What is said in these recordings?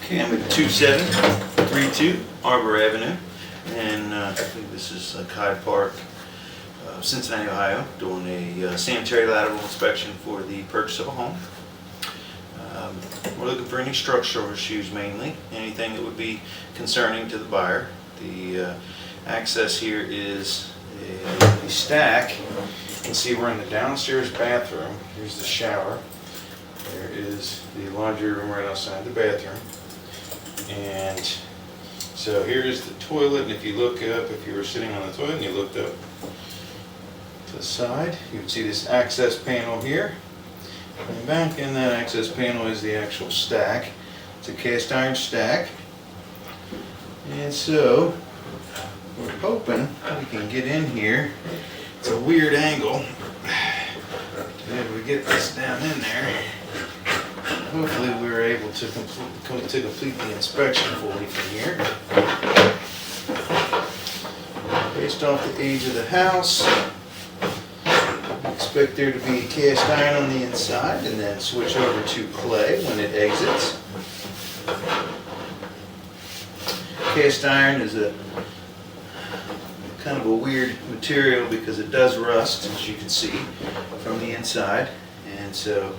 Okay, I'm at 2732 Arbor Avenue, and I think this is Hyde Park, Cincinnati, Ohio, doing a sanitary lateral inspection for the purchase of a home. We're looking for any structural issues mainly, anything that would be concerning to the buyer. The access here is a stack. You can see we're in the downstairs bathroom. Here's the shower. There is the laundry room right outside the bathroom. And so here is the toilet, and if you look up, if you were sitting on the toilet and you looked up to the side, you would see this access panel here. And back in that access panel is the actual stack. It's a cast iron stack. And so we're hoping we can get in here. It's a weird angle. If we get this down in there, hopefully we were able to complete the inspection fully from here. Based off the age of the house, I expect there to be cast iron on the inside and then switch over to clay when it exits. Cast iron is a kind of a weird material because it does rust, as you can see from the inside, and so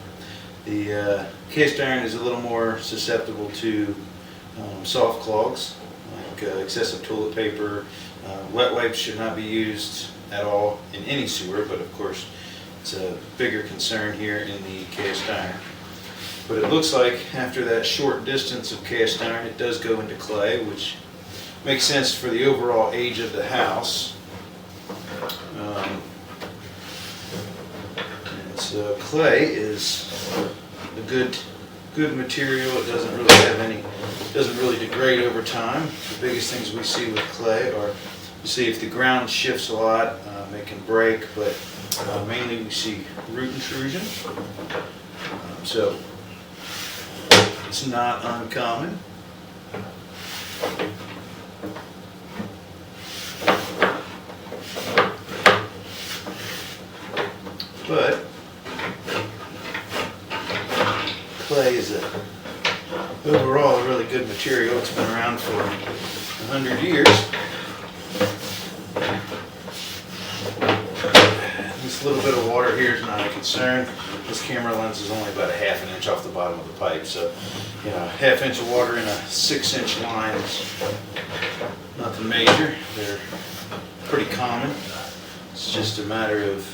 the cast iron is a little more susceptible to soft clogs like excessive toilet paper. Wet wipes should not be used at all in any sewer, but of course it's a bigger concern here in the cast iron. But it looks like after that short distance of cast iron it does go into clay, which makes sense for the overall age of the house. And so clay is a good material. It doesn't really degrade over time. The biggest things we see with clay are, you see if the ground shifts a lot, it can break, but mainly we see root intrusion. So it's not uncommon. But clay is overall a really good material. It's been around for 100 years. This little bit of water here is not a concern. This camera lens is only about a ½ an inch off the bottom of the pipe, so you know, a ½ inch of water in a 6-inch line is nothing major. They're pretty common. It's just a matter of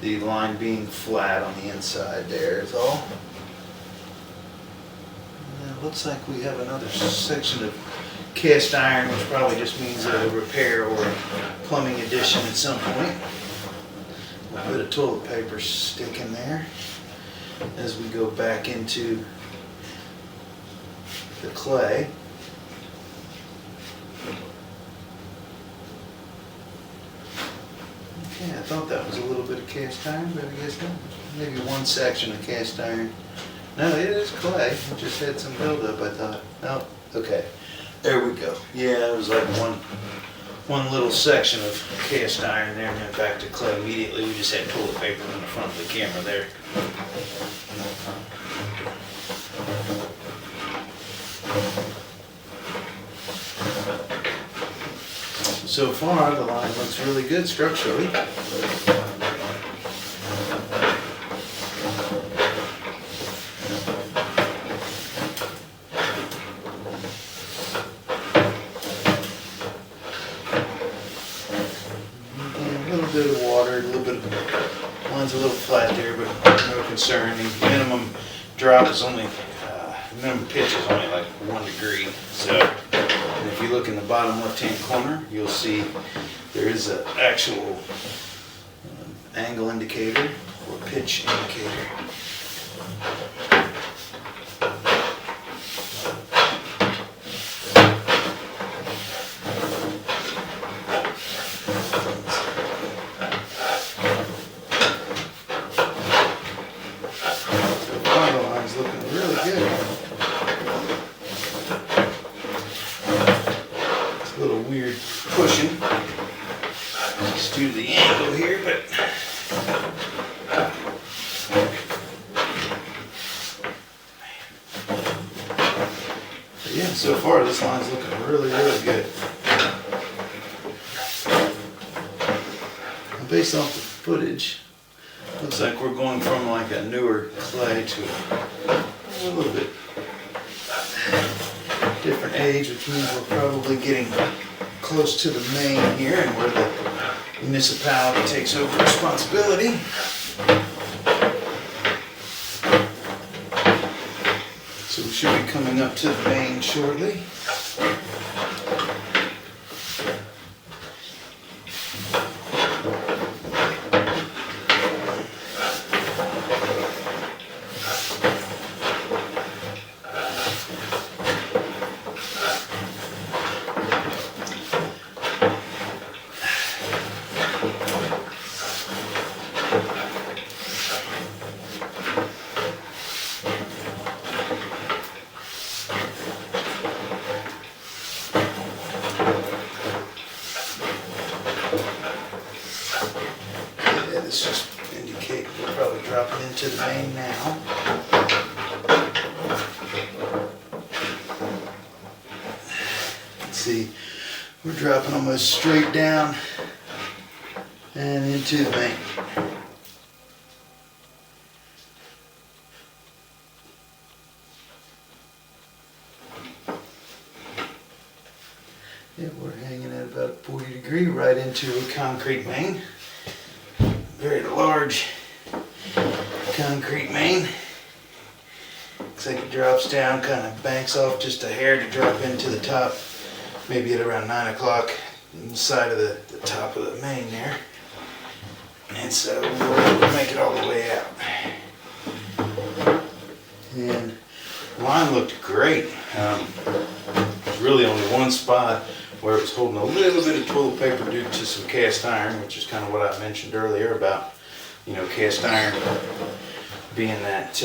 the line being flat on the inside there is all. And it looks like we have another section of cast iron, which probably just means a repair or plumbing addition at some point. A little bit of toilet paper sticking there as we go back into the clay. Okay, I thought that was a little bit of cast iron, but I guess not. Maybe one section of cast iron. No, it is clay. It just had some buildup, I thought. No, okay. There we go. Yeah, it was like one little section of cast iron there, and then back to clay immediately. We just had toilet paper in the front of the camera there. So far, the line looks really good structurally. A little bit of water, a little bit of, line's a little flat there, but no concern. The minimum drop is only, minimum pitch is only like 1 degree. So, and if you look in the bottom left-hand corner, you'll see there is an actual angle indicator or pitch indicator. Looking really good. It's a little weird pushing just due to the angle here, but Yeah, so far this line's looking really, really good. Based off the footage, looks like we're going from like a newer clay to a little bit different age, which means we're probably getting close to the main here and where the municipality takes over responsibility. So we should be coming up to the main shortly. This just indicates we're probably dropping into the main now. Let's see, we're dropping almost straight down and into the main. Yeah, we're hanging at about 40 degrees right into a concrete main. Very large concrete main. Looks like it drops down, kind of banks off just a hair to drop into the top, maybe at around 9 o'clock on the side of the top of the main there. And so we'll make it all the way out. And the line looked great. There's really only one spot where it was holding a little bit of toilet paper due to some cast iron, which is kind of what I mentioned earlier about, cast iron being that,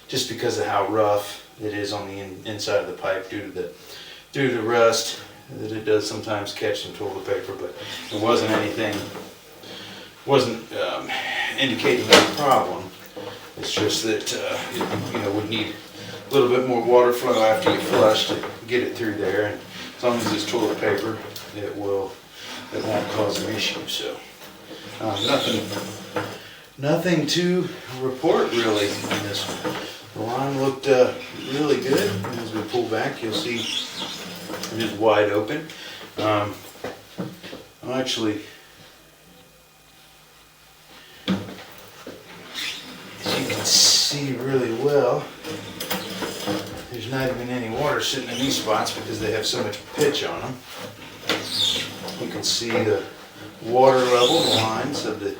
just because of how rough it is on the inside of the pipe due to the rust, that it does sometimes catch some toilet paper, but it wasn't indicating a problem. It's just that, would need a little bit more water flow after you flush to get it through there. And as long as it's toilet paper, it won't cause an issue. So nothing to report really on this one. The line looked really good. And as we pull back, you'll see it is wide open. I'm actually, as you can see really well, there's not even any water sitting in these spots because they have so much pitch on them. You can see the water level lines of the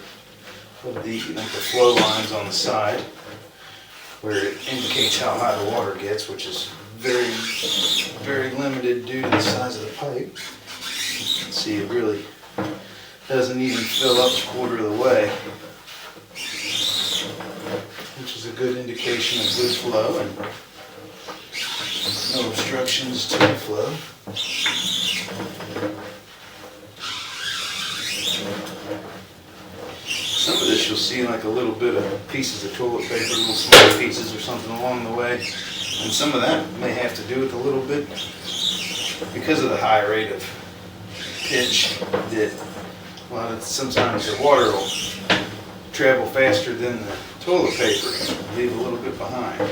flow lines on the side, where it indicates how high the water gets, which is very, very limited due to the size of the pipe. You can see it really doesn't even fill up a quarter of the way, which is a good indication of good flow and no obstructions to the flow. Some of this you'll see like a little bit of pieces of toilet paper, little small pieces or something along the way. And some of that may have to do with a little bit, because of the high rate of pitch, that sometimes the water will travel faster than the toilet paper and leave a little bit behind.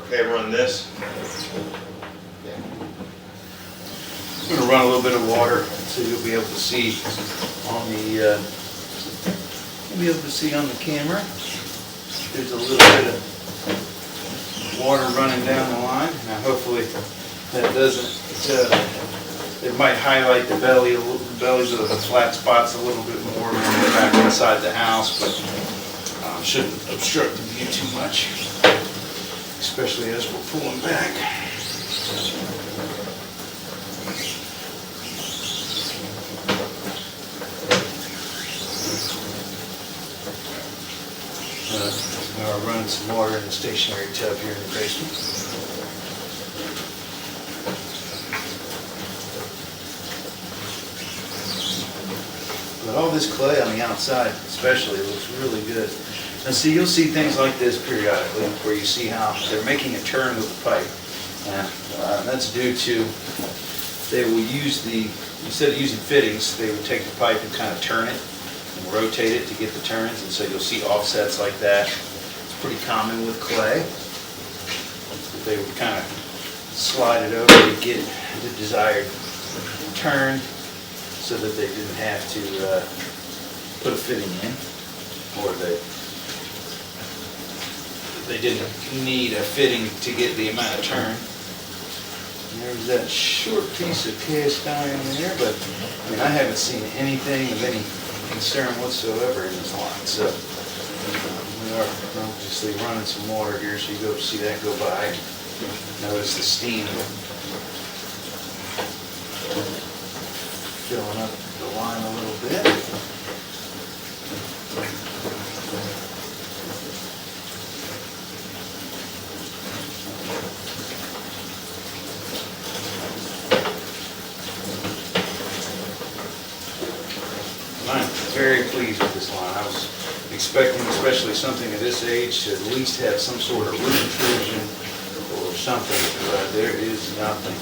Okay, run this. I'm going to run a little bit of water so you'll be able to see on the camera. There's a little bit of water running down the line. Now hopefully that doesn't, it might highlight the bellies of the flat spots a little bit more when we're back inside the house, but shouldn't obstruct the view too much, especially as we're pulling back. we're running some water in the stationary tub here in the basement. But all this clay on the outside especially looks really good. Now see, you'll see things like this periodically where you see how they're making a turn with the pipe. And that's due to, they will use instead of using fittings, they would take the pipe and kind of turn it and rotate it to get the turns, and so you'll see offsets like that. It's pretty common with clay. They would kind of slide it over to get the desired turn so that they didn't have to put a fitting in, or they didn't need a fitting to get the amount of turn. And there's that short piece of cast iron there, but I mean, I haven't seen anything of any concern whatsoever in this line. So we are obviously running some water here, so you go see that go by. Notice the steam filling up the line a little bit. I'm very pleased with this line. I was expecting, especially something of this age, to at least have some sort of root intrusion or something, but there is nothing.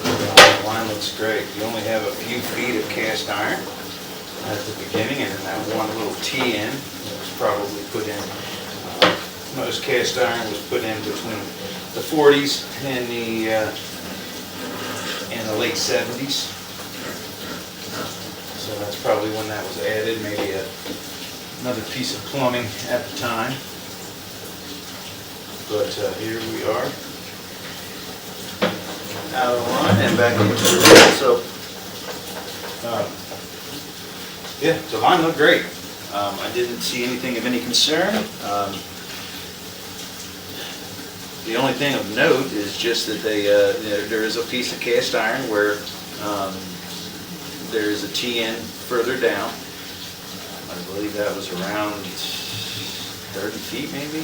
The line looks great. You only have a few feet of cast iron at the beginning, and then that one little T-in that was probably put in. Most cast iron was put in between the 40s and the late 70s. So that's probably when that was added, maybe another piece of plumbing at the time. But here we are, out of line and back into the room. So, yeah, the line looked great. I didn't see anything of any concern. The only thing of note is just that there is a piece of cast iron where there is a T-in further down. I believe that was around 30 feet maybe.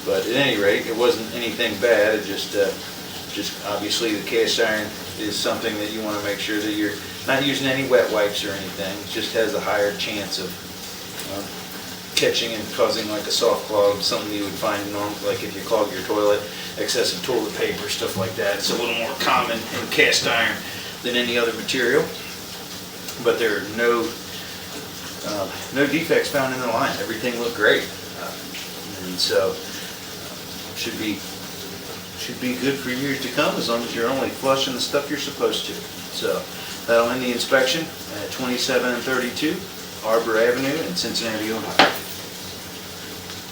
But at any rate, it wasn't anything bad. It just obviously the cast iron is something that you want to make sure that you're not using any wet wipes or anything. It just has a higher chance of catching and causing like a soft clog, something you would find normal, like if you clog your toilet, excessive toilet paper, stuff like that. It's a little more common in cast iron than any other material. But there are no defects found in the line. Everything looked great, and so should be good for years to come, as long as you're only flushing the stuff you're supposed to. So that'll end the inspection at 27 and 32 Arbor Avenue in Cincinnati, Ohio.